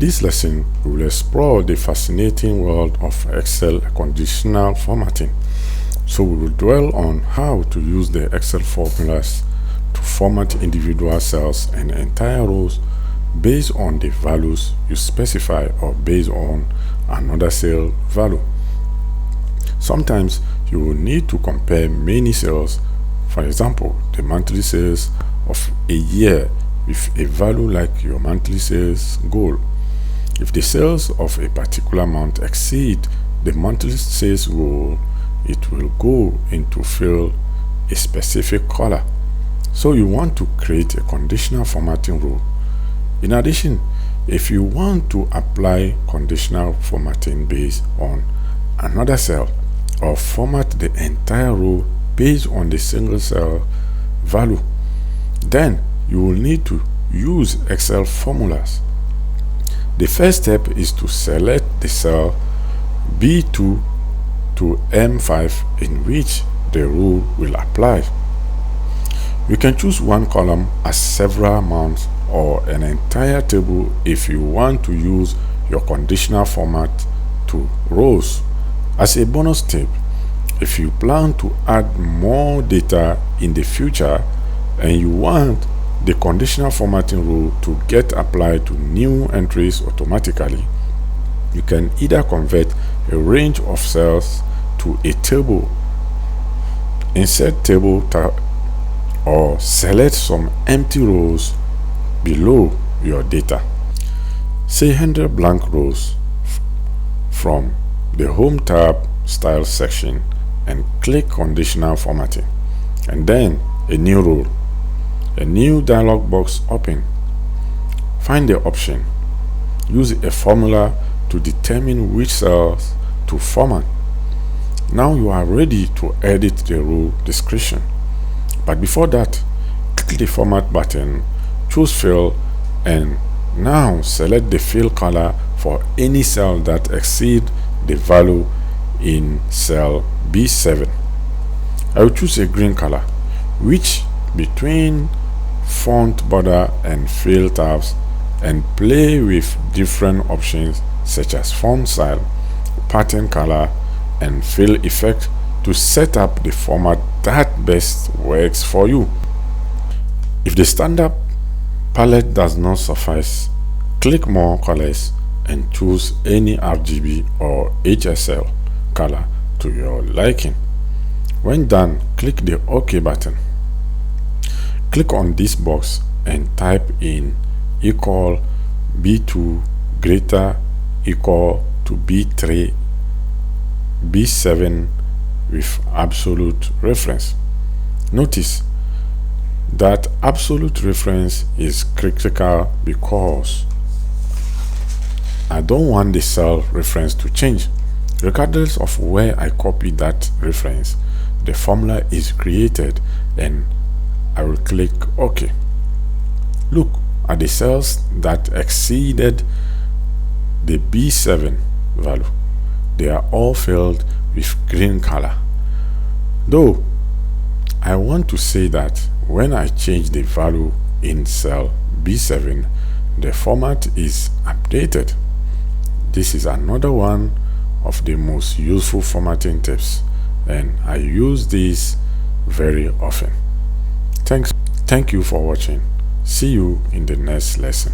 this lesson, we will explore the fascinating world of Excel conditional formatting. So we will dwell on how to use the Excel formulas to format individual cells and entire rows based on the values you specify or based on another cell value. Sometimes you will need to compare many cells, for example, the monthly sales of a year with a value like your monthly sales goal. If the sales of a particular month exceed the monthly sales goal, it will go into fill a specific color. So you want to create a conditional formatting rule. In addition, if you want to apply conditional formatting based on another cell or format the entire row based on the single cell value, then you will need to use Excel formulas. The first step is to select the cell B2 to M5 in which the rule will apply. You can choose one column as several months or an entire table if you want to use your conditional format to rows. As a bonus tip, if you plan to add more data in the future and you want the conditional formatting rule to get applied to new entries automatically, you can either convert a range of cells to a table, insert table tab, or select some empty rows below your data. Say 100 blank rows from the Home tab Style section and click Conditional Formatting, and then a new row. A new dialog box opens. Find the option. Use a formula to determine which cells to format. Now you are ready to edit the row description. But before that, click the Format button, choose Fill, and now select the fill color for any cell that exceeds the value in cell B7. I will choose a green color, which between font border and fill tabs, and play with different options such as font style, pattern color, and fill effect to set up the format that best works for you. If the standard palette does not suffice, click More Colors and choose any RGB or HSL color to your liking. When done, click the OK button. Click on this box and type in equal B2 greater equal to B3 B7 with absolute reference. Notice that absolute reference is critical because I don't want the cell reference to change. Regardless of where I copy that reference, the formula is created and I will click OK. Look at the cells that exceeded the B7 value. They are all filled with green color. Though I want to say that when I change the value in cell B7, the format is updated. This is another one of the most useful formatting tips, and I use this very often. Thank you for watching. See you in the next lesson.